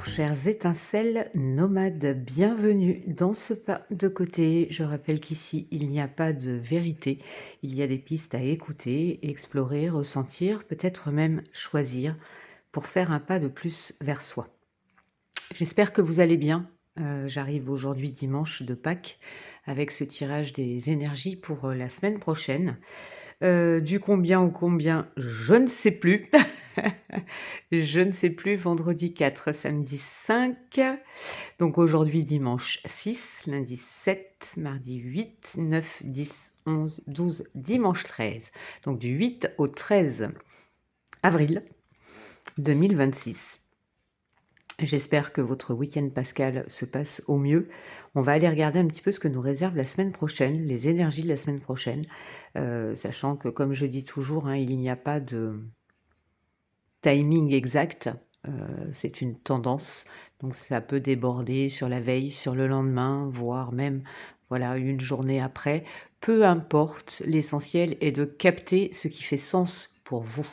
Bonjour chères étincelles nomades, bienvenue dans ce pas de côté. Je rappelle qu'ici il n'y a pas de vérité, il y a des pistes à écouter, explorer, ressentir, peut-être même choisir pour faire un pas de plus vers soi. J'espère que vous allez bien. J'arrive aujourd'hui dimanche de Pâques avec ce tirage des énergies pour la semaine prochaine. Du combien au combien, je ne sais plus. Je ne sais plus, vendredi 4, samedi 5. Donc aujourd'hui dimanche 6, lundi 7, mardi 8, 9, 10, 11, 12, dimanche 13. Donc du 8 au 13 avril 2026. J'espère que votre week-end pascal se passe au mieux. On va aller regarder un petit peu ce que nous réserve la semaine prochaine, les énergies de la semaine prochaine, sachant que, comme je dis toujours, hein, il n'y a pas de timing exact, c'est une tendance, donc ça peut déborder sur la veille, sur le lendemain, voire même voilà, une journée après. Peu importe, l'essentiel est de capter ce qui fait sens pour vous.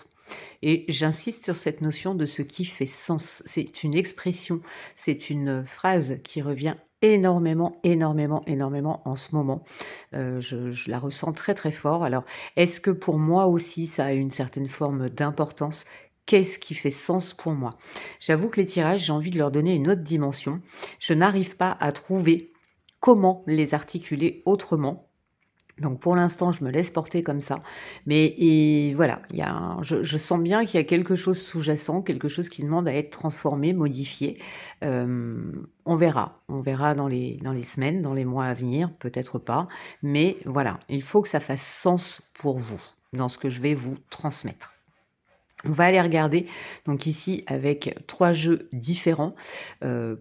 Et j'insiste sur cette notion de ce qui fait sens. C'est une expression, c'est une phrase qui revient énormément, énormément, énormément en ce moment. Je la ressens très, très fort. Alors, est-ce que pour moi aussi, ça a une certaine forme d'importance? Qu'est-ce qui fait sens pour moi? J'avoue que les tirages, j'ai envie de leur donner une autre dimension. Je n'arrive pas à trouver comment les articuler autrement. Donc pour l'instant, je me laisse porter comme ça. Mais voilà, je sens bien qu'il y a quelque chose sous-jacent, quelque chose qui demande à être transformé, modifié. On verra dans les semaines, dans les mois à venir, peut-être pas. Mais voilà, il faut que ça fasse sens pour vous, dans ce que je vais vous transmettre. On va aller regarder donc ici avec 3 jeux différents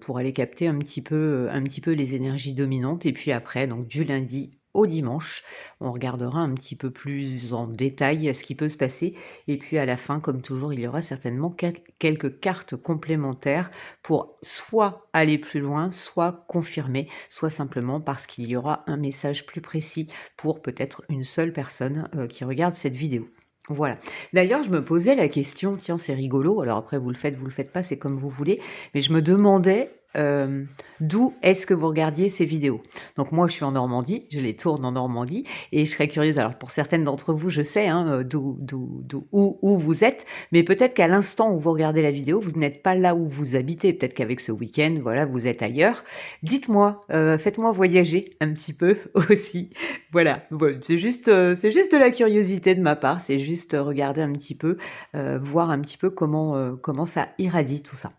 pour aller capter un petit peu les énergies dominantes. Et puis après, donc du lundi au dimanche, on regardera un petit peu plus en détail ce qui peut se passer. Et puis à la fin, comme toujours, il y aura certainement quelques cartes complémentaires pour soit aller plus loin, soit confirmer, soit simplement parce qu'il y aura un message plus précis pour peut-être une seule personne qui regarde cette vidéo. Voilà. D'ailleurs, je me posais la question, tiens, c'est rigolo, alors après vous le faites pas, c'est comme vous voulez, mais je me demandais d'où est-ce que vous regardiez ces vidéos. Donc moi, je suis en Normandie, je les tourne en Normandie, et je serais curieuse, alors pour certaines d'entre vous, je sais hein, où vous êtes, mais peut-être qu'à l'instant où vous regardez la vidéo, vous n'êtes pas là où vous habitez, peut-être qu'avec ce week-end, voilà, vous êtes ailleurs. Dites-moi, faites-moi voyager un petit peu aussi. Voilà, c'est juste de la curiosité de ma part, c'est juste regarder un petit peu, voir un petit peu comment ça irradie tout ça.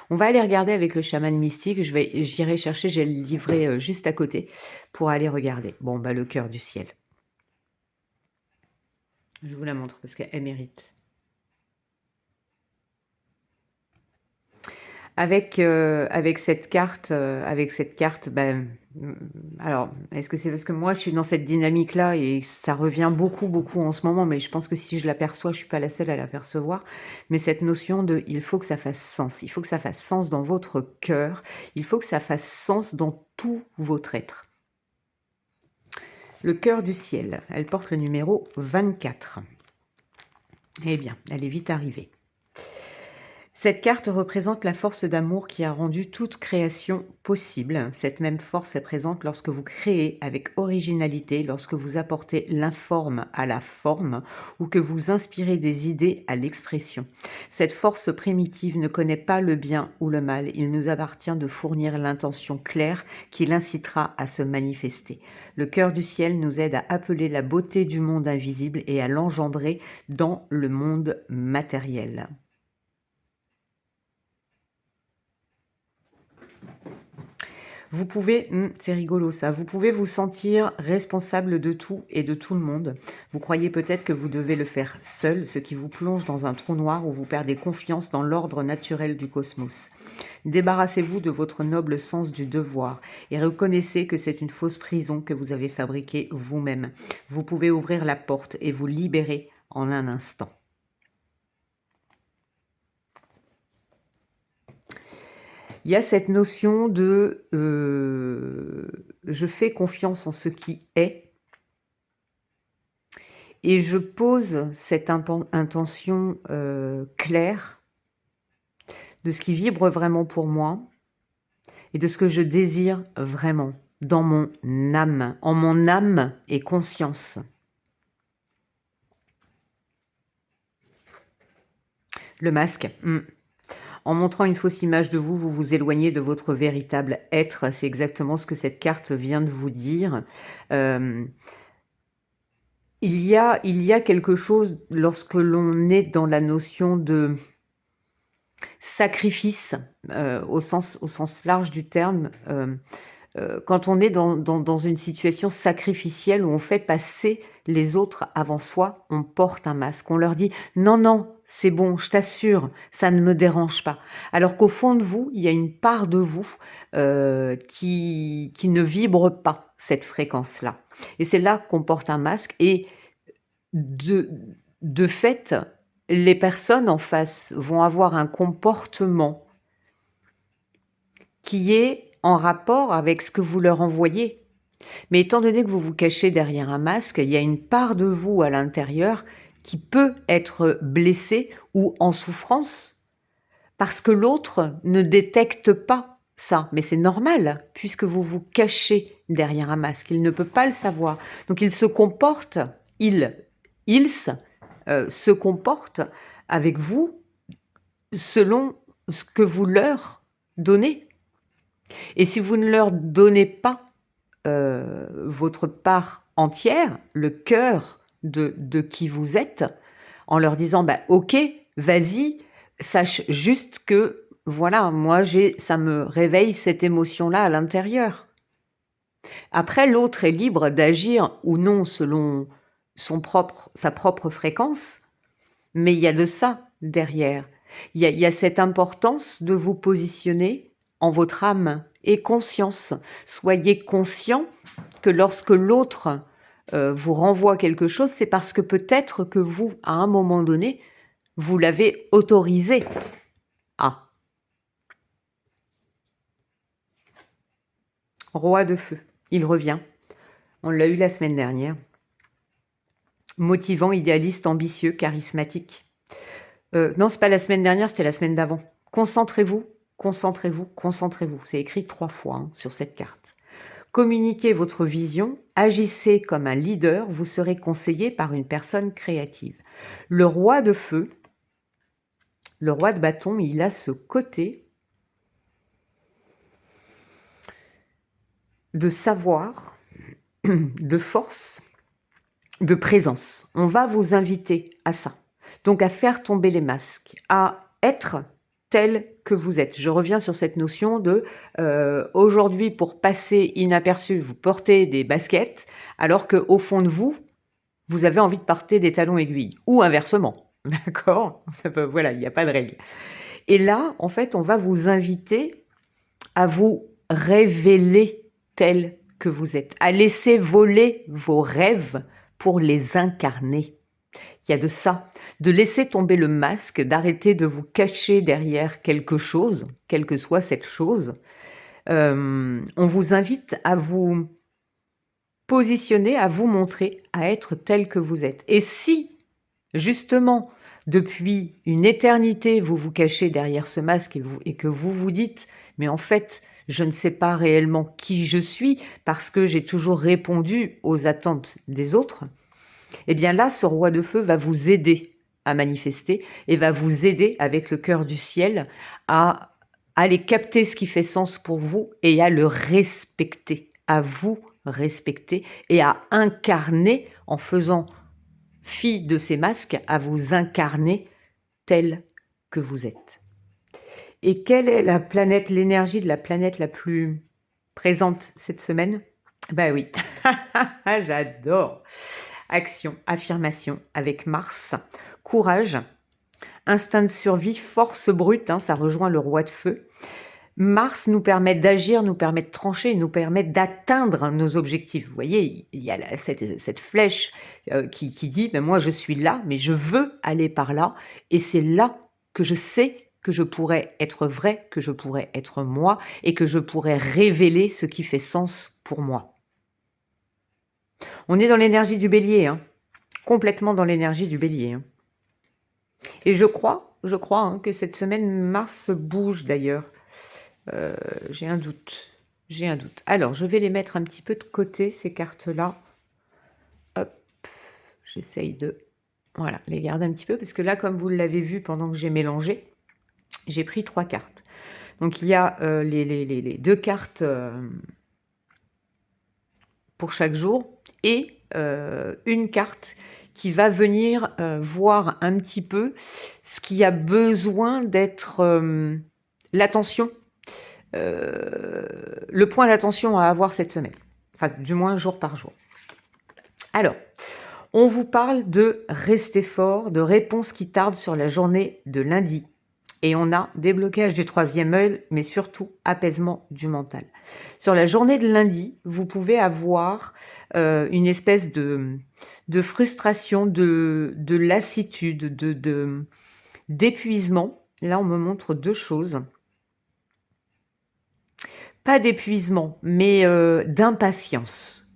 On va aller regarder avec le chaman mystique, j'irai chercher, j'ai le livret juste à côté pour aller regarder. Bon, bah le cœur du ciel. Je vous la montre parce qu'elle mérite. Avec cette carte, ben, alors, est-ce que c'est parce que moi je suis dans cette dynamique-là et ça revient beaucoup, beaucoup en ce moment, mais je pense que si je l'aperçois, je suis pas la seule à l'apercevoir. Mais cette notion de, il faut que ça fasse sens, il faut que ça fasse sens dans votre cœur, il faut que ça fasse sens dans tout votre être. Le cœur du ciel, elle porte le numéro 24. Eh bien, elle est vite arrivée. Cette carte représente la force d'amour qui a rendu toute création possible. Cette même force est présente lorsque vous créez avec originalité, lorsque vous apportez l'informe à la forme ou que vous inspirez des idées à l'expression. Cette force primitive ne connaît pas le bien ou le mal. Il nous appartient de fournir l'intention claire qui l'incitera à se manifester. Le cœur du ciel nous aide à appeler la beauté du monde invisible et à l'engendrer dans le monde matériel. Vous pouvez, c'est rigolo ça, vous pouvez vous sentir responsable de tout et de tout le monde. Vous croyez peut-être que vous devez le faire seul, ce qui vous plonge dans un trou noir où vous perdez confiance dans l'ordre naturel du cosmos. Débarrassez-vous de votre noble sens du devoir et reconnaissez que c'est une fausse prison que vous avez fabriquée vous-même. Vous pouvez ouvrir la porte et vous libérer en un instant. Il y a cette notion de je fais confiance en ce qui est et je pose cette intention claire de ce qui vibre vraiment pour moi et de ce que je désire vraiment dans mon âme, en mon âme et conscience. Le masque. En montrant une fausse image de vous, vous vous éloignez de votre véritable être. C'est exactement ce que cette carte vient de vous dire. Il y a quelque chose lorsque l'on est dans la notion de sacrifice, au sens large du terme, quand on est dans une situation sacrificielle où on fait passer les autres avant soi, on porte un masque. On leur dit « Non, non, c'est bon, je t'assure, ça ne me dérange pas ». Alors qu'au fond de vous, il y a une part de vous qui ne vibre pas cette fréquence-là. Et c'est là qu'on porte un masque. Et de fait, les personnes en face vont avoir un comportement qui est en rapport avec ce que vous leur envoyez. Mais étant donné que vous vous cachez derrière un masque, il y a une part de vous à l'intérieur qui peut être blessée ou en souffrance parce que l'autre ne détecte pas ça. Mais c'est normal puisque vous vous cachez derrière un masque. Il ne peut pas le savoir. Donc il se comporte, ils se comportent avec vous selon ce que vous leur donnez. Et si vous ne leur donnez pas votre part entière, le cœur de qui vous êtes, en leur disant bah, « Ok, vas-y, sache juste que, voilà, moi, ça me réveille cette émotion-là à l'intérieur. » Après, l'autre est libre d'agir ou non selon sa propre fréquence, mais il y a de ça derrière. Il y a cette importance de vous positionner en votre âme et conscience. Soyez conscient que lorsque l'autre vous renvoie quelque chose, c'est parce que peut-être que vous, à un moment donné, vous l'avez autorisé à. Roi de feu, il revient. On l'a eu la semaine dernière. Motivant, idéaliste, ambitieux, charismatique. Non, c'est pas la semaine dernière, c'était la semaine d'avant. Concentrez-vous, concentrez-vous, concentrez-vous. C'est écrit 3 fois sur cette carte. Communiquez votre vision, agissez comme un leader, vous serez conseillé par une personne créative. Le roi de feu, le roi de bâton, il a ce côté de savoir, de force, de présence. On va vous inviter à ça. Donc à faire tomber les masques, à être tel que vous êtes. Je reviens sur cette notion de aujourd'hui, pour passer inaperçu, vous portez des baskets, alors qu'au fond de vous, vous avez envie de porter des talons aiguilles. Ou inversement, d'accord ? Voilà, il n'y a pas de règle. Et là, en fait, on va vous inviter à vous révéler tel que vous êtes, à laisser voler vos rêves pour les incarner. Il y a de ça, de laisser tomber le masque, d'arrêter de vous cacher derrière quelque chose, quelle que soit cette chose. On vous invite à vous positionner, à vous montrer, à être tel que vous êtes. Et si, justement, depuis une éternité, vous vous cachez derrière ce masque et que vous vous dites « mais en fait, je ne sais pas réellement qui je suis parce que j'ai toujours répondu aux attentes des autres », eh bien là, ce roi de feu va vous aider à manifester et va vous aider avec le cœur du ciel à aller capter ce qui fait sens pour vous et à le respecter, à vous respecter et à incarner en faisant fi de ces masques, à vous incarner tel que vous êtes. Et quelle est la planète, l'énergie de la planète la plus présente cette semaine ? Ben oui, j'adore. Action, affirmation avec Mars, courage, instinct de survie, force brute, ça rejoint le roi de feu. Mars nous permet d'agir, nous permet de trancher, nous permet d'atteindre nos objectifs. Vous voyez, il y a cette flèche qui dit « moi je suis là, mais je veux aller par là ». Et c'est là que je sais que je pourrais être vrai, que je pourrais être moi et que je pourrais révéler ce qui fait sens pour moi. On est dans l'énergie du bélier, complètement dans l'énergie du bélier. Et je crois hein, que cette semaine, Mars bouge d'ailleurs. J'ai un doute. J'ai un doute. Alors, je vais les mettre un petit peu de côté, ces cartes-là. Hop, j'essaye de voilà, les garder un petit peu, parce que là, comme vous l'avez vu pendant que j'ai mélangé, j'ai pris 3 cartes. Donc, il y a les 2 cartes pour chaque jour et une carte qui va venir voir un petit peu ce qui a besoin d'être l'attention, le point d'attention à avoir cette semaine. Enfin, du moins jour par jour. Alors, on vous parle de rester fort, de réponses qui tardent sur la journée de lundi. Et on a déblocage du 3e œil, mais surtout apaisement du mental. Sur la journée de lundi, vous pouvez avoir une espèce de frustration, de lassitude, d'épuisement. Là, on me montre 2 choses. Pas d'épuisement, mais d'impatience.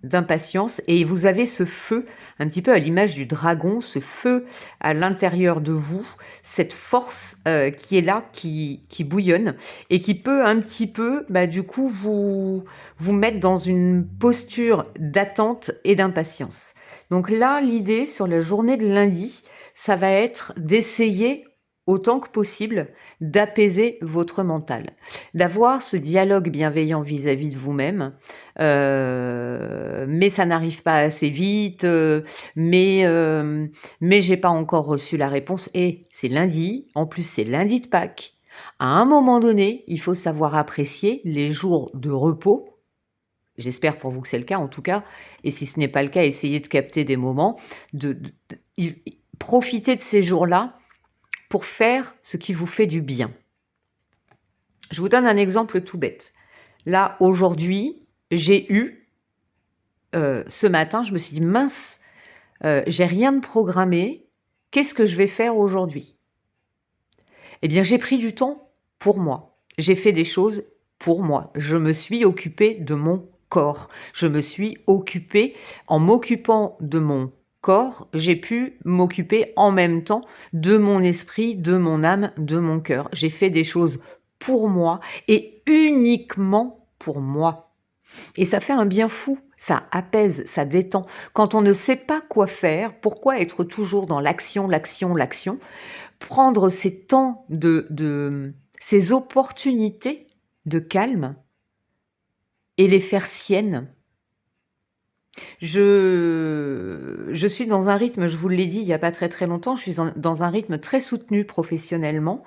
Et vous avez ce feu, un petit peu à l'image du dragon, ce feu à l'intérieur de vous, cette force qui est là, qui bouillonne, et qui peut un petit peu, du coup, vous mettre dans une posture d'attente et d'impatience. Donc là, l'idée sur la journée de lundi, ça va être d'essayer autant que possible d'apaiser votre mental, d'avoir ce dialogue bienveillant vis-à-vis de vous-même, mais ça n'arrive pas assez vite, mais j'ai pas encore reçu la réponse, et c'est lundi, en plus c'est lundi de Pâques. À un moment donné, il faut savoir apprécier les jours de repos. J'espère pour vous que c'est le cas en tout cas, et si ce n'est pas le cas, essayez de capter des moments, profitez de ces jours-là pour faire ce qui vous fait du bien. Je vous donne un exemple tout bête. Là, aujourd'hui, j'ai eu, ce matin, je me suis dit, mince, j'ai rien de programmé, qu'est-ce que je vais faire aujourd'hui? Eh bien, j'ai pris du temps pour moi. J'ai fait des choses pour moi. Je me suis occupée de mon corps. Je me suis occupée, en m'occupant de mon corps, j'ai pu m'occuper en même temps de mon esprit, de mon âme, de mon cœur. J'ai fait des choses pour moi et uniquement pour moi. Et ça fait un bien fou, ça apaise, ça détend. Quand on ne sait pas quoi faire, pourquoi être toujours dans l'action, prendre ces temps ces opportunités de calme et les faire siennes. Je suis dans un rythme, je vous l'ai dit il n'y a pas très très longtemps, je suis dans un rythme très soutenu professionnellement,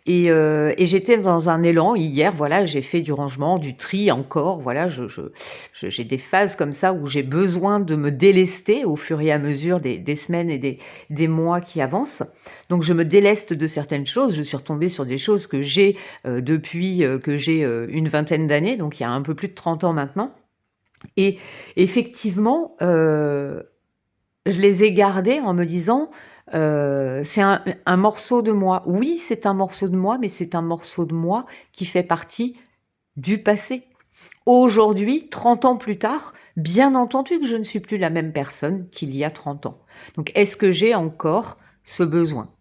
et j'étais dans un élan hier, voilà, j'ai fait du rangement, du tri encore, voilà, j'ai des phases comme ça où j'ai besoin de me délester au fur et à mesure des semaines et des mois qui avancent. Donc je me déleste de certaines choses, je suis retombée sur des choses que j'ai depuis que j'ai une vingtaine d'années, donc il y a un peu plus de 30 ans maintenant. Et effectivement, je les ai gardés en me disant, c'est un morceau de moi. Oui, c'est un morceau de moi, mais c'est un morceau de moi qui fait partie du passé. Aujourd'hui, 30 ans plus tard, bien entendu que je ne suis plus la même personne qu'il y a 30 ans. Donc, est-ce que j'ai encore ce besoin?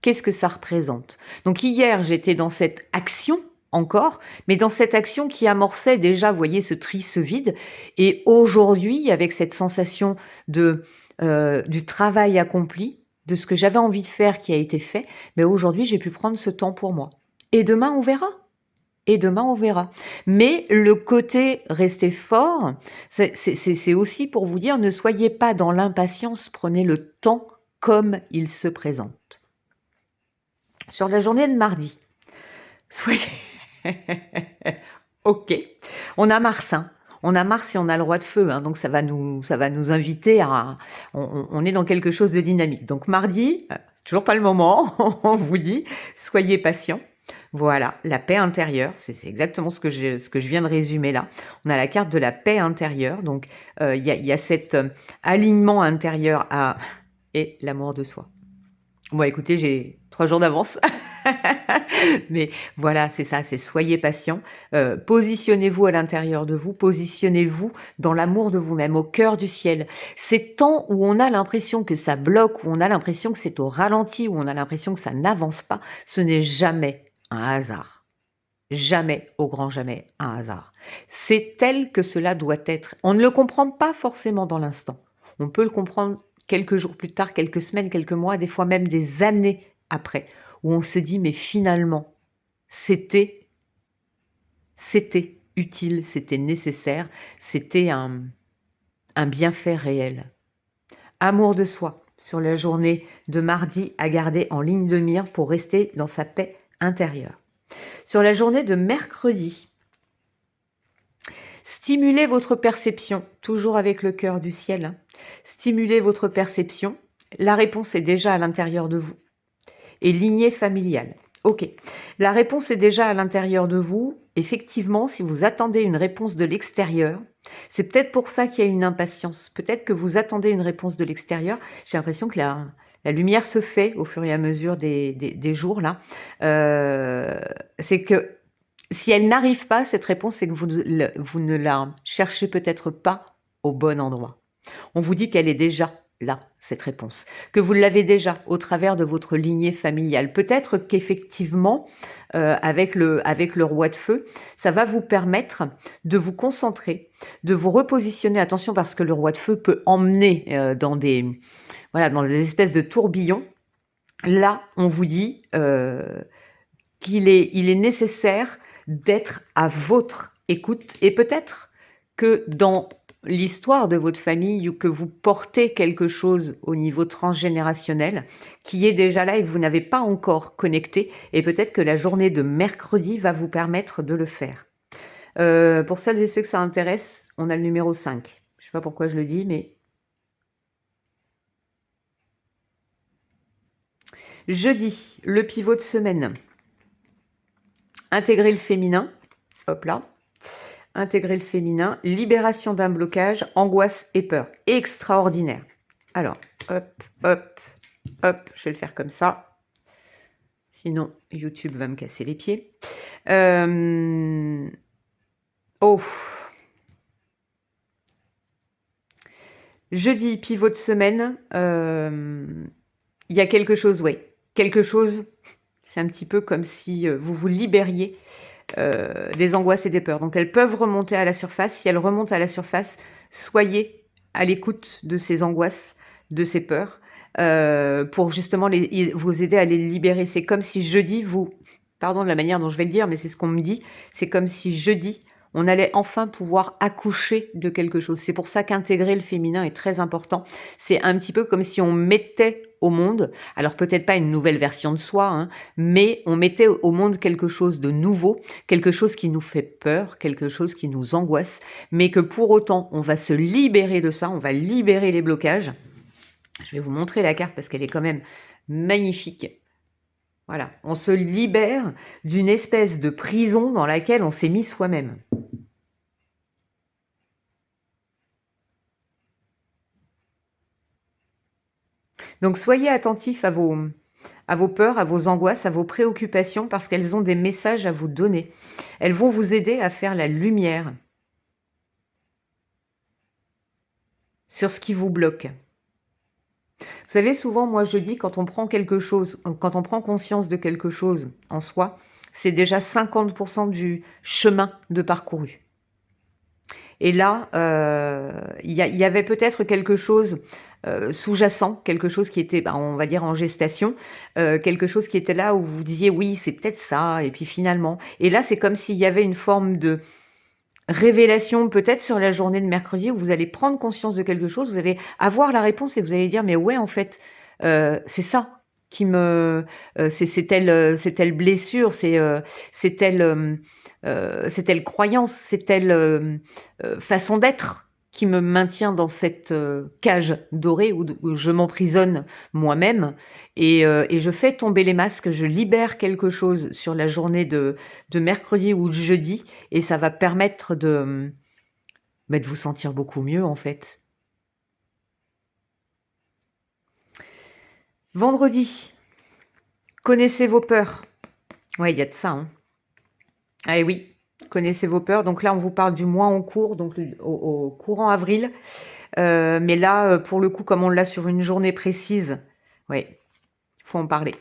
Qu'est-ce que ça représente? Donc hier, j'étais dans cette action encore, mais dans cette action qui amorçait déjà, vous voyez, ce tri, ce vide. Et aujourd'hui, avec cette sensation du travail accompli, de ce que j'avais envie de faire qui a été fait, mais aujourd'hui, j'ai pu prendre ce temps pour moi. Et demain, on verra. Mais le côté rester fort, c'est aussi pour vous dire, ne soyez pas dans l'impatience, prenez le temps comme il se présente. Sur la journée de mardi, soyez... Ok, on a Mars, hein. On a Mars et on a le roi de feu, hein, donc ça va nous inviter à... On est dans quelque chose de dynamique. Donc mardi, c'est toujours pas le moment, on vous dit, soyez patient. Voilà, la paix intérieure, c'est exactement ce que je viens de résumer là. On a la carte de la paix intérieure, donc il y a cet alignement intérieur et l'amour de soi. Bon, écoutez, j'ai 3 jours d'avance. Mais voilà, c'est ça, c'est soyez patient. Positionnez-vous à l'intérieur de vous, positionnez-vous dans l'amour de vous-même, au cœur du ciel. Ces temps où on a l'impression que ça bloque, où on a l'impression que c'est au ralenti, où on a l'impression que ça n'avance pas, ce n'est jamais un hasard. Jamais, au grand jamais, un hasard. C'est tel que cela doit être. On ne le comprend pas forcément dans l'instant. On peut le comprendre quelques jours plus tard, quelques semaines, quelques mois, des fois même des années après, où on se dit, mais finalement, c'était utile, c'était nécessaire, c'était un bienfait réel. Amour de soi, sur la journée de mardi, à garder en ligne de mire pour rester dans sa paix intérieure. Sur la journée de mercredi, stimulez votre perception, toujours avec le cœur du ciel. Hein. Stimulez votre perception. La réponse est déjà à l'intérieur de vous. Et lignée familiale. Ok. La réponse est déjà à l'intérieur de vous. Effectivement, si vous attendez une réponse de l'extérieur, c'est peut-être pour ça qu'il y a une impatience. Peut-être que vous attendez une réponse de l'extérieur. J'ai l'impression que la lumière se fait au fur et à mesure des jours là. C'est que si elle n'arrive pas, cette réponse, c'est que vous ne la cherchez peut-être pas au bon endroit. On vous dit qu'elle est déjà là, cette réponse, que vous l'avez déjà au travers de votre lignée familiale. Peut-être qu'effectivement, avec le roi de feu, ça va vous permettre de vous concentrer, de vous repositionner. Attention, parce que le roi de feu peut emmener dans des espèces de tourbillons. Là, on vous dit il est nécessaire d'être à votre écoute, et peut-être que dans l'histoire de votre famille ou que vous portez quelque chose au niveau transgénérationnel qui est déjà là et que vous n'avez pas encore connecté, et peut-être que la journée de mercredi va vous permettre de le faire. Pour celles et ceux que ça intéresse, on a le numéro 5. Je ne sais pas pourquoi je le dis, mais... Jeudi, le pivot de semaine. Intégrer le féminin, hop là, intégrer le féminin, libération d'un blocage, angoisse et peur. Extraordinaire. Alors, hop, hop, hop, je vais le faire comme ça. Sinon, YouTube va me casser les pieds. Oh. Jeudi, pivot de semaine. Il y a quelque chose, oui. Quelque chose, c'est un petit peu comme si vous vous libériez des angoisses et des peurs. Donc elles peuvent remonter à la surface. Si elles remontent à la surface, soyez à l'écoute de ces angoisses, de ces peurs, pour justement vous aider à les libérer. C'est comme si jeudi, pardon de la manière dont je vais le dire, mais c'est ce qu'on me dit, c'est comme si jeudi, on allait enfin pouvoir accoucher de quelque chose. C'est pour ça qu'intégrer le féminin est très important. C'est un petit peu comme si on mettait au monde, alors peut-être pas une nouvelle version de soi, hein, mais on mettait au monde quelque chose de nouveau, quelque chose qui nous fait peur, quelque chose qui nous angoisse, mais que pour autant, on va se libérer de ça, on va libérer les blocages. Je vais vous montrer la carte parce qu'elle est quand même magnifique. Voilà, on se libère d'une espèce de prison dans laquelle on s'est mis soi-même. Donc soyez attentifs à vos peurs, à vos angoisses, à vos préoccupations, parce qu'elles ont des messages à vous donner. Elles vont vous aider à faire la lumière sur ce qui vous bloque. Vous savez, souvent, moi je dis, quand on prend quelque chose, quand on prend conscience de quelque chose en soi, c'est déjà 50% du chemin de parcouru. Et là, il y avait peut-être quelque chose sous-jacent, quelque chose qui était, on va dire, en gestation, quelque chose qui était là où vous disiez, oui, c'est peut-être ça, et puis finalement... Et là, c'est comme s'il y avait une forme de révélation, peut-être sur la journée de mercredi, où vous allez prendre conscience de quelque chose, vous allez avoir la réponse et vous allez dire, mais ouais, en fait, c'est ça qui me... c'est telle blessure, c'est telle croyance, c'est telle façon d'être qui me maintient dans cette cage dorée où je m'emprisonne moi-même et je fais tomber les masques, je libère quelque chose sur la journée de mercredi ou de jeudi et ça va permettre de vous sentir beaucoup mieux en fait. Vendredi, connaissez vos peurs. Ouais, il y a de ça, hein. Ah oui, connaissez vos peurs. Donc là, on vous parle du mois en cours, donc au courant avril. Mais là, pour le coup, comme on l'a sur une journée précise, ouais, il faut en parler.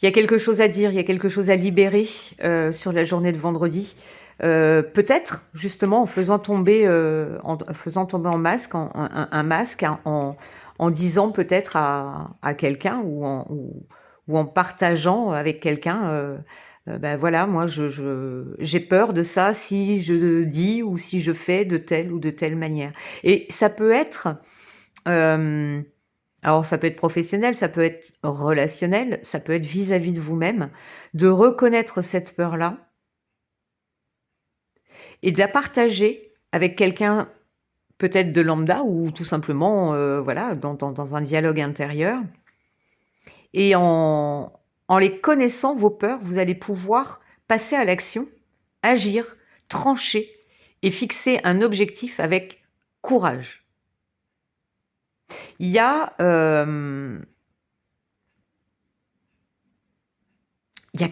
Il y a quelque chose à dire, il y a quelque chose à libérer sur la journée de vendredi. Peut-être justement en faisant tomber, en masque, un masque, en disant peut-être à quelqu'un ou en partageant avec quelqu'un. Ben voilà, moi j'ai peur de ça si je dis ou si je fais de telle ou de telle manière. Et ça peut être alors ça peut être professionnel, ça peut être relationnel, ça peut être vis-à-vis de vous-même, de reconnaître cette peur-là et de la partager avec quelqu'un peut-être de lambda ou tout simplement voilà, dans un dialogue intérieur. Et en les connaissant, vos peurs, vous allez pouvoir passer à l'action, agir, trancher et fixer un objectif avec courage. Il y a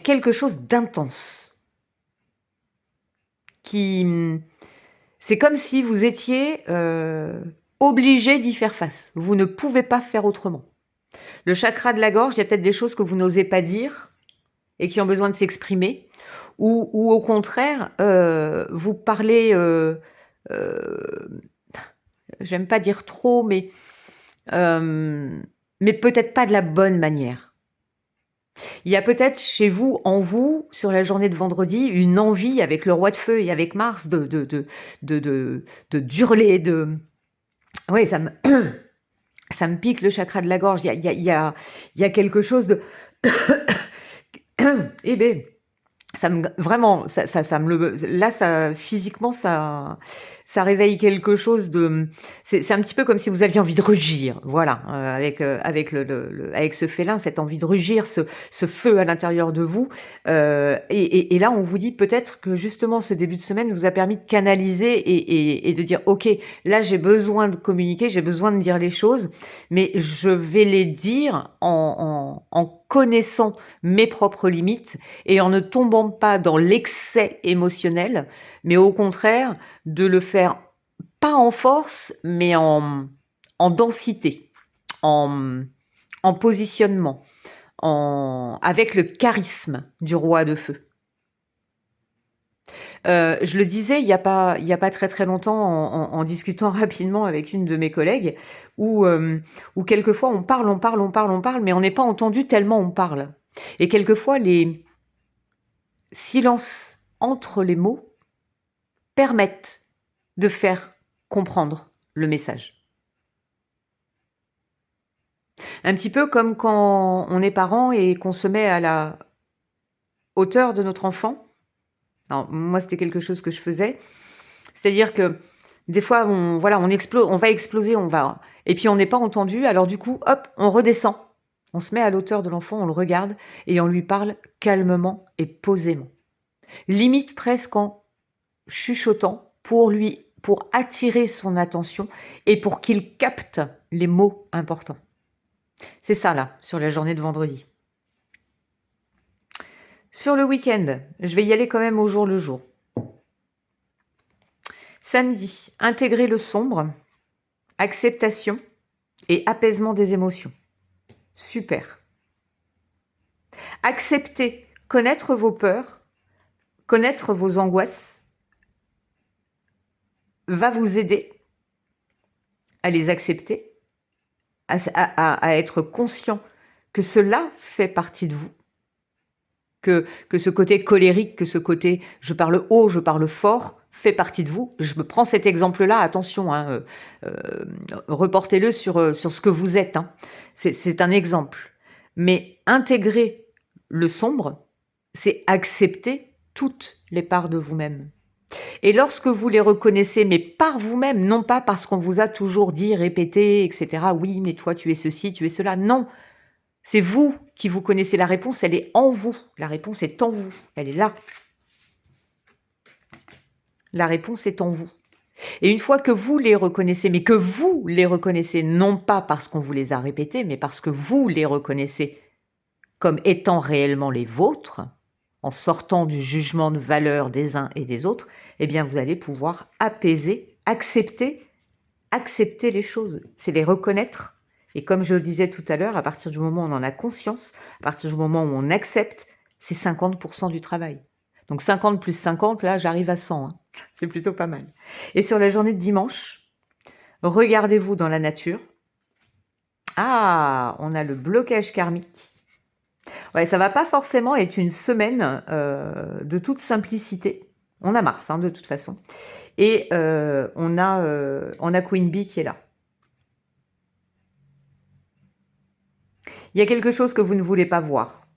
quelque chose d'intense qui... C'est comme si vous étiez obligé d'y faire face. Vous ne pouvez pas faire autrement. Le chakra de la gorge, il y a peut-être des choses que vous n'osez pas dire et qui ont besoin de s'exprimer. Ou au contraire, vous parlez... j'aime pas dire trop, mais peut-être pas de la bonne manière. Il y a peut-être chez vous, en vous, sur la journée de vendredi, une envie avec le roi de feu et avec Mars d'hurler, Oui, ça me pique le chakra de la gorge. Il y a quelque chose de... Eh ben, vraiment, ça me le... Là, ça, physiquement, ça réveille quelque chose de... C'est un petit peu comme si vous aviez envie de rugir, voilà, avec avec ce félin, cette envie de rugir, ce feu à l'intérieur de vous. Et là, on vous dit peut-être que justement, ce début de semaine vous a permis de canaliser et de dire, ok, là, j'ai besoin de communiquer, j'ai besoin de dire les choses, mais je vais les dire en connaissant mes propres limites et en ne tombant pas dans l'excès émotionnel, mais au contraire, de le faire pas en force, mais en densité, en, en positionnement, avec le charisme du roi de feu. Je le disais il y a pas très très longtemps en discutant rapidement avec une de mes collègues, où quelquefois on parle, mais on n'est pas entendu tellement on parle. Et quelquefois les silences entre les mots permettent de faire comprendre le message. Un petit peu comme quand on est parent et qu'on se met à la hauteur de notre enfant. Alors, moi, c'était quelque chose que je faisais. C'est-à-dire que des fois, on va exploser, et puis on n'est pas entendu. Alors du coup, hop, on redescend. On se met à l'auteur de l'enfant, on le regarde et on lui parle calmement et posément. Limite presque en chuchotant pour attirer son attention et pour qu'il capte les mots importants. C'est ça là, sur la journée de vendredi. Sur le week-end, je vais y aller quand même au jour le jour. Samedi, intégrer le sombre, acceptation et apaisement des émotions. Super. Accepter, connaître vos peurs, connaître vos angoisses, va vous aider à les accepter, à être conscient que cela fait partie de vous, que ce côté colérique, que ce côté je parle haut, je parle fort, fait partie de vous. Je me prends cet exemple-là, attention, hein, reportez-le sur ce que vous êtes. Hein. C'est un exemple. Mais intégrer le sombre, c'est accepter toutes les parts de vous-même. Et lorsque vous les reconnaissez, mais par vous-même, non pas parce qu'on vous a toujours dit, répété, etc. Oui, mais toi, tu es ceci, tu es cela. Non, c'est vous qui vous connaissez la réponse, elle est en vous. La réponse est en vous, elle est là. La réponse est en vous. Et une fois que vous les reconnaissez, mais que vous les reconnaissez, non pas parce qu'on vous les a répétés, mais parce que vous les reconnaissez comme étant réellement les vôtres, en sortant du jugement de valeur des uns et des autres, eh bien vous allez pouvoir apaiser, accepter les choses, c'est les reconnaître. Et comme je le disais tout à l'heure, à partir du moment où on en a conscience, à partir du moment où on accepte, c'est 50% du travail. Donc 50 plus 50, là j'arrive à 100, hein. C'est plutôt pas mal. Et sur la journée de dimanche, regardez-vous dans la nature. Ah, on a le blocage karmique. Ouais, ça va pas forcément être une semaine de toute simplicité. On a Mars, hein, de toute façon. Et on a Queen Bee qui est là. Il y a quelque chose que vous ne voulez pas voir.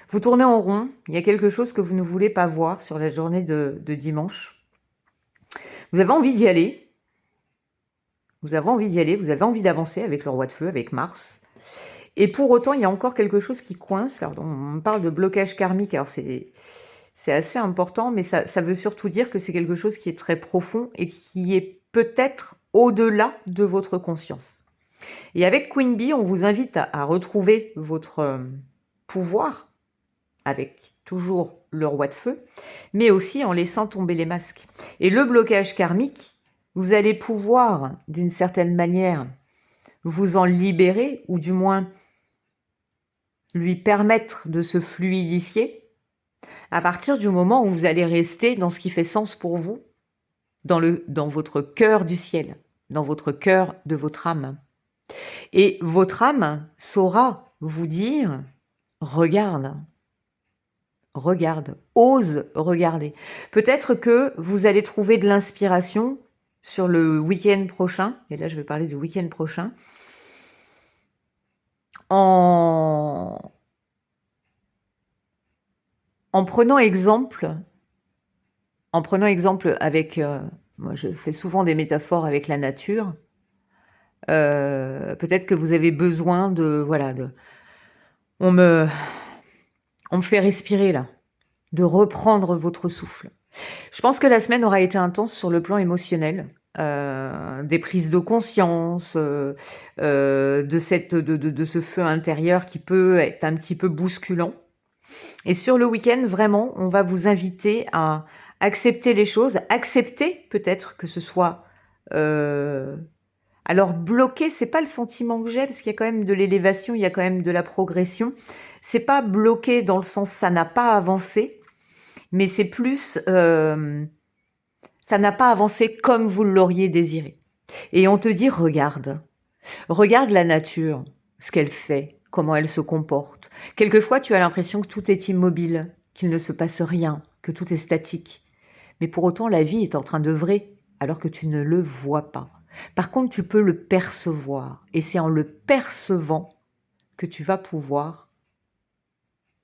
Vous tournez en rond, il y a quelque chose que vous ne voulez pas voir sur la journée de dimanche. Vous avez envie d'y aller. Vous avez envie d'avancer avec le roi de feu, avec Mars. Et pour autant, il y a encore quelque chose qui coince. Alors, on parle de blocage karmique, alors c'est assez important, mais ça veut surtout dire que c'est quelque chose qui est très profond et qui est peut-être au-delà de votre conscience. Et avec Queen Bee, on vous invite à retrouver votre pouvoir, avec toujours le roi de feu, mais aussi en laissant tomber les masques. Et le blocage karmique, vous allez pouvoir, d'une certaine manière, vous en libérer, ou du moins lui permettre de se fluidifier, à partir du moment où vous allez rester dans ce qui fait sens pour vous, dans votre cœur du ciel, dans votre cœur de votre âme. Et votre âme saura vous dire, regarde, ose regarder. Peut-être que vous allez trouver de l'inspiration sur le week-end prochain, et là je vais parler du week-end prochain, en prenant exemple avec, moi je fais souvent des métaphores avec la nature, peut-être que vous avez besoin on me fait respirer là, de reprendre votre souffle. Je pense que la semaine aura été intense sur le plan émotionnel, des prises de conscience, de ce feu intérieur qui peut être un petit peu bousculant. Et sur le week-end, vraiment, on va vous inviter à accepter les choses, accepter peut-être que ce soit... alors bloquer, c'est pas le sentiment que j'ai, parce qu'il y a quand même de l'élévation, il y a quand même de la progression. C'est pas bloqué dans le sens ça n'a pas avancé, mais c'est plus ça n'a pas avancé comme vous l'auriez désiré. Et on te dit regarde la nature, ce qu'elle fait, comment elle se comporte. Quelquefois, tu as l'impression que tout est immobile, qu'il ne se passe rien, que tout est statique. Mais pour autant, la vie est en train d'œuvrer, alors que tu ne le vois pas. Par contre, tu peux le percevoir. Et c'est en le percevant que tu vas pouvoir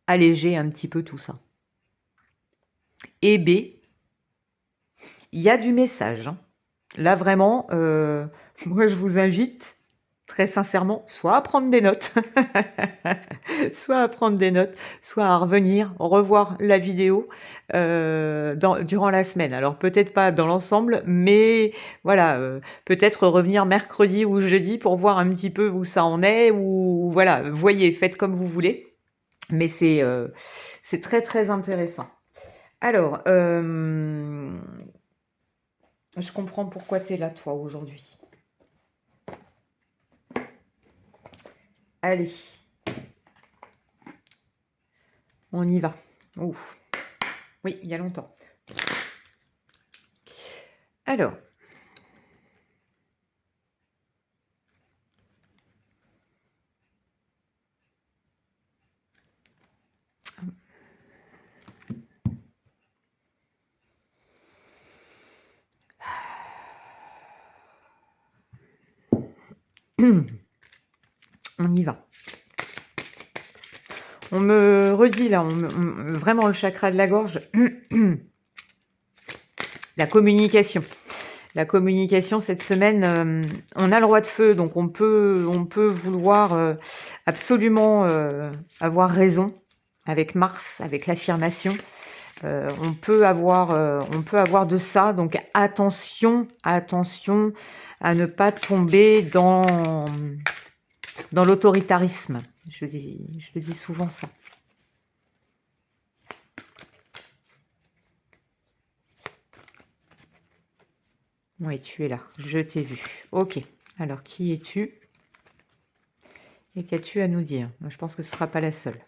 alléger un petit peu tout ça. Et B, il y a du message. Hein. Là, vraiment, moi, je vous invite très sincèrement, soit à prendre des notes, soit à revenir, revoir la vidéo durant la semaine. Alors peut-être pas dans l'ensemble, mais voilà, peut-être revenir mercredi ou jeudi pour voir un petit peu où ça en est, ou voilà, voyez, faites comme vous voulez. Mais c'est très très intéressant. Alors, je comprends pourquoi tu es là, toi, aujourd'hui. Allez, on y va. Ouf. Oui, il y a longtemps. Alors, on y va. On me redit là, vraiment le chakra de la gorge, la communication. La communication cette semaine, on a le roi de feu, donc on peut vouloir absolument avoir raison avec Mars, avec l'affirmation. On peut avoir de ça, donc attention à ne pas tomber dans dans l'autoritarisme. Je dis souvent ça. Oui, tu es là. Je t'ai vu. Ok. Alors, qui es-tu? Et qu'as-tu à nous dire? Moi, je pense que ce ne sera pas la seule.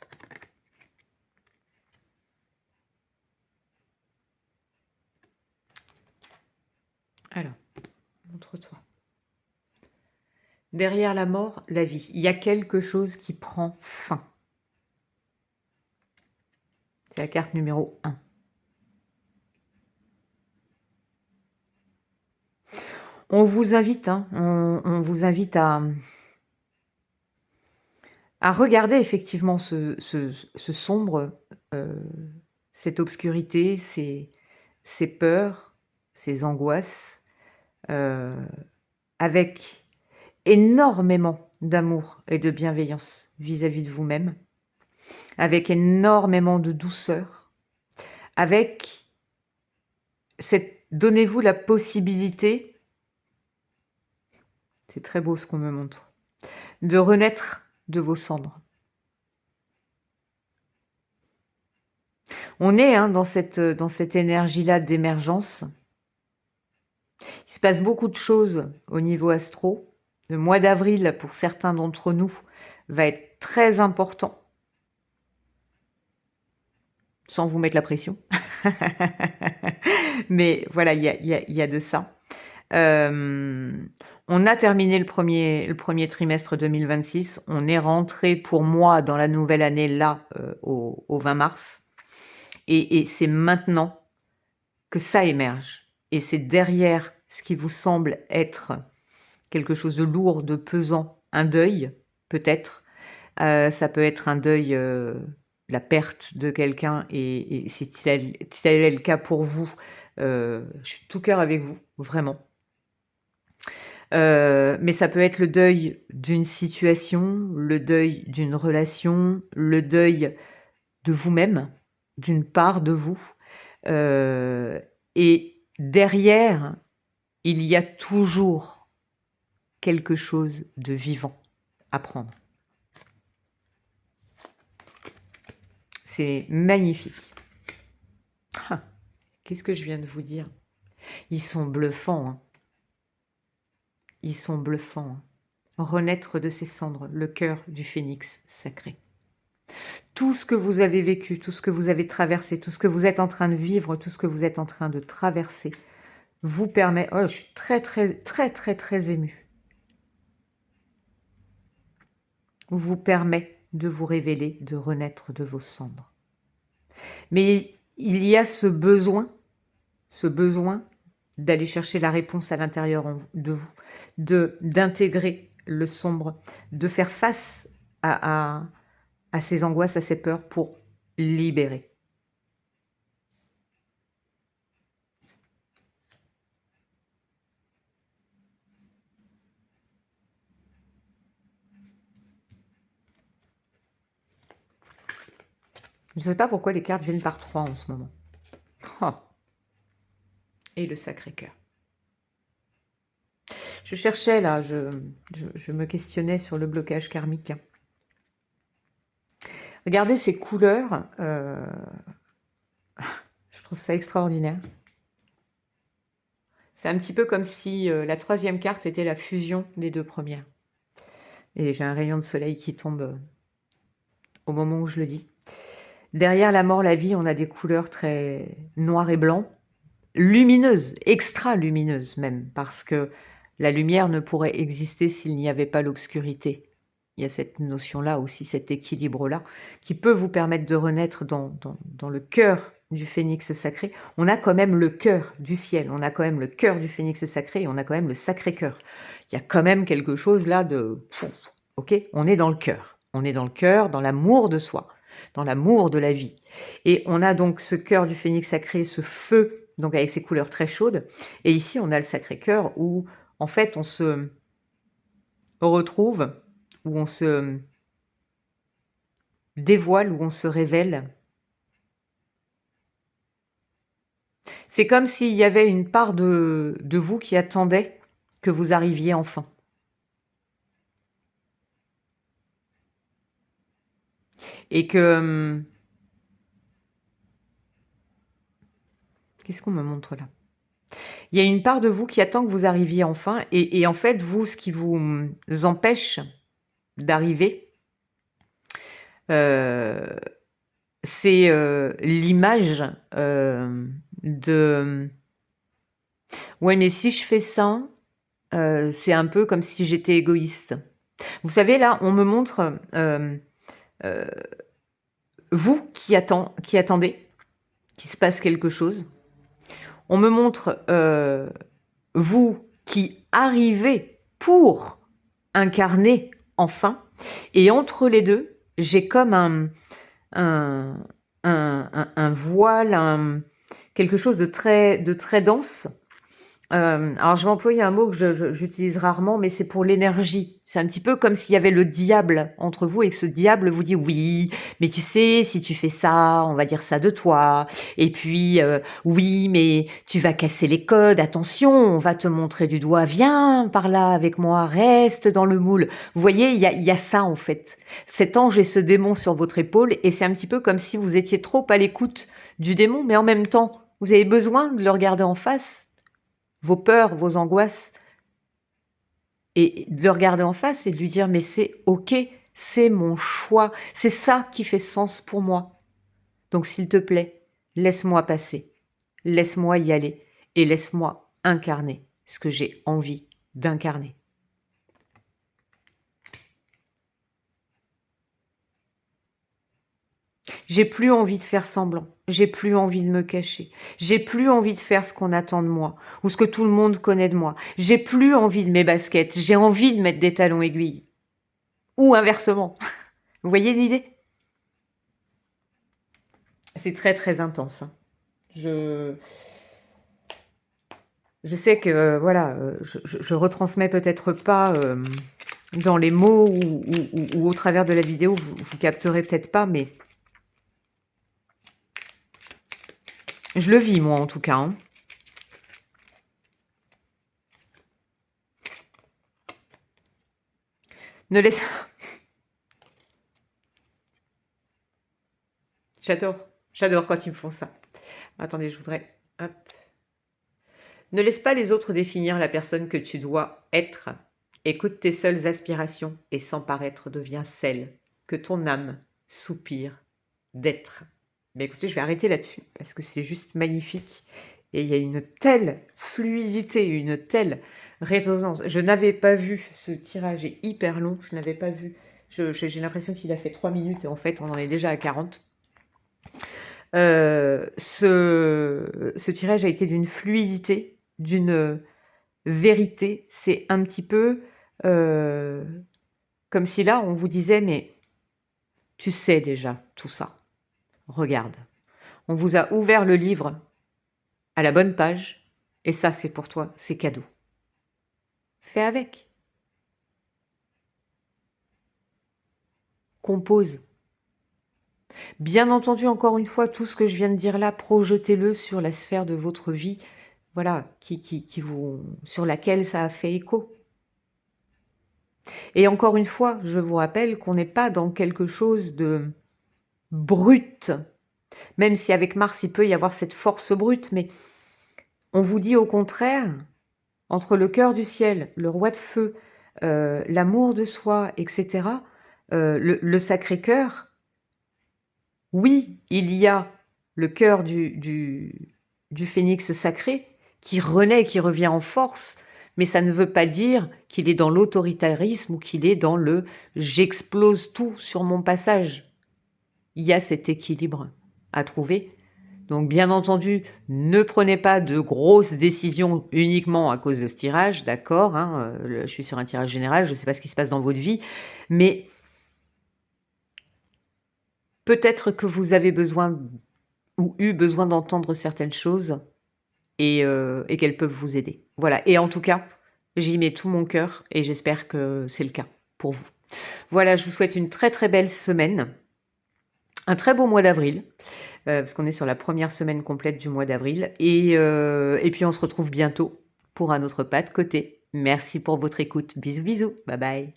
Alors, montre-toi. Derrière la mort, la vie. Il y a quelque chose qui prend fin. C'est la carte numéro 1. On vous invite, hein, on vous invite à regarder effectivement ce sombre, cette obscurité, ces peurs, ces angoisses, avec énormément d'amour et de bienveillance vis-à-vis de vous-même, avec énormément de douceur, avec donnez-vous la possibilité, c'est très beau ce qu'on me montre, de renaître de vos cendres. On est dans cette énergie-là d'émergence. Il se passe beaucoup de choses au niveau astro. Le mois d'avril, pour certains d'entre nous, va être très important. Sans vous mettre la pression. Mais voilà, il y a de ça. On a terminé le premier trimestre 2026. On est rentré pour moi dans la nouvelle année là, au 20 mars. Et c'est maintenant que ça émerge. Et c'est derrière ce qui vous semble être quelque chose de lourd, de pesant, un deuil, peut-être. Ça peut être un deuil, la perte de quelqu'un, et si tel est le cas pour vous, je suis de tout cœur avec vous, vraiment. Mais ça peut être le deuil d'une situation, le deuil d'une relation, le deuil de vous-même, d'une part de vous. Et derrière, il y a toujours quelque chose de vivant à prendre. C'est magnifique. Ah, qu'est-ce que je viens de vous dire? Ils sont bluffants. Hein. Ils sont bluffants. Hein. Renaître de ses cendres, le cœur du phénix sacré. Tout ce que vous avez vécu, tout ce que vous avez traversé, tout ce que vous êtes en train de vivre, tout ce que vous êtes en train de traverser, vous permet... Oh, je suis très, très, très, très, très émue. Vous permet de vous révéler, de renaître de vos cendres. Mais il y a ce besoin d'aller chercher la réponse à l'intérieur de vous, d'intégrer le sombre, de faire face à ces angoisses, à ces peurs pour libérer. Je ne sais pas pourquoi les cartes viennent par 3 en ce moment. Oh. Et le Sacré-Cœur. Je cherchais là, je me questionnais sur le blocage karmique. Regardez ces couleurs, je trouve ça extraordinaire. C'est un petit peu comme si la troisième carte était la fusion des deux premières. Et j'ai un rayon de soleil qui tombe au moment où je le dis. Derrière la mort, la vie, on a des couleurs très noires et blancs, lumineuses, extra lumineuses même, parce que la lumière ne pourrait exister s'il n'y avait pas l'obscurité. Il y a cette notion-là aussi, cet équilibre-là, qui peut vous permettre de renaître dans le cœur du phénix sacré. On a quand même le cœur du ciel, on a quand même le cœur du phénix sacré, et on a quand même le Sacré-Cœur. Il y a quand même quelque chose là de... Ok, on est dans le cœur. On est dans le cœur, dans l'amour de soi, dans l'amour de la vie. Et on a donc ce cœur du phénix sacré, ce feu, donc avec ses couleurs très chaudes. Et ici, on a le Sacré-Cœur où, en fait, on se retrouve, où on se dévoile, où on se révèle. C'est comme s'il y avait une part de vous qui attendait que vous arriviez enfin. Et que... Qu'est-ce qu'on me montre là? Il y a une part de vous qui attend que vous arriviez enfin. Et en fait, vous, ce qui vous empêche d'arriver, c'est l'image de... Ouais, mais si je fais ça, c'est un peu comme si j'étais égoïste. Vous savez, là, on me montre vous qui attendez qu'il se passe quelque chose. On me montre vous qui arrivez pour incarner enfin. Et entre les deux, j'ai comme un voile, quelque chose de très dense. Alors je vais employer un mot que j'utilise rarement, mais c'est pour l'énergie. C'est un petit peu comme s'il y avait le diable entre vous et que ce diable vous dit oui, mais tu sais, si tu fais ça, on va dire ça de toi. Et puis oui, mais tu vas casser les codes, attention, on va te montrer du doigt, viens par là avec moi, reste dans le moule. Vous voyez, il y a ça en fait. Cet ange et ce démon sur votre épaule, et c'est un petit peu comme si vous étiez trop à l'écoute du démon, mais en même temps, vous avez besoin de le regarder en face, vos peurs, vos angoisses, et de le regarder en face et de lui dire mais c'est ok, c'est mon choix, c'est ça qui fait sens pour moi. Donc s'il te plaît, laisse-moi passer, laisse-moi y aller et laisse-moi incarner ce que j'ai envie d'incarner. J'ai plus envie de faire semblant, j'ai plus envie de me cacher, j'ai plus envie de faire ce qu'on attend de moi ou ce que tout le monde connaît de moi. J'ai plus envie de mes baskets, j'ai envie de mettre des talons aiguilles. Ou inversement. Vous voyez l'idée? C'est très intense. Hein. Je sais que voilà, je retransmets peut-être pas dans les mots ou au travers de la vidéo, vous capterez peut-être pas, mais je le vis moi en tout cas. Hein. Ne laisse... J'adore quand ils me font ça. Attendez, je voudrais... Hop. Ne laisse pas les autres définir la personne que tu dois être. Écoute tes seules aspirations et sans paraître deviens celle que ton âme soupire d'être. Mais écoutez, je vais arrêter là-dessus parce que c'est juste magnifique. Et il y a une telle fluidité, une telle résonance. Je n'avais pas vu, ce tirage est hyper long, je n'avais pas vu. J'ai l'impression qu'il a fait 3 minutes et en fait on en est déjà à 40. Ce tirage a été d'une fluidité, d'une vérité. C'est un petit peu comme si là on vous disait mais tu sais déjà tout ça. Regarde, on vous a ouvert le livre à la bonne page et ça c'est pour toi, c'est cadeau. Fais avec. Compose. Bien entendu, encore une fois, tout ce que je viens de dire là, projetez-le sur la sphère de votre vie, voilà, sur laquelle ça a fait écho. Et encore une fois, je vous rappelle qu'on n'est pas dans quelque chose de brut, même si avec Mars, il peut y avoir cette force brute, mais on vous dit au contraire, entre le cœur du ciel, le roi de feu, l'amour de soi, etc., le Sacré-Cœur, oui, il y a le cœur du phénix sacré qui renaît, qui revient en force, mais ça ne veut pas dire qu'il est dans l'autoritarisme ou qu'il est dans le « j'explose tout sur mon passage ». Il y a cet équilibre à trouver. Donc bien entendu, ne prenez pas de grosses décisions uniquement à cause de ce tirage, d'accord, hein, je suis sur un tirage général, je ne sais pas ce qui se passe dans votre vie, mais peut-être que vous avez besoin ou eu besoin d'entendre certaines choses et qu'elles peuvent vous aider. Voilà, et en tout cas, j'y mets tout mon cœur et j'espère que c'est le cas pour vous. Voilà, je vous souhaite une très belle semaine, un très beau mois d'avril, parce qu'on est sur la première semaine complète du mois d'avril, et puis on se retrouve bientôt pour un autre pas de côté. Merci pour votre écoute, bisous, bye bye.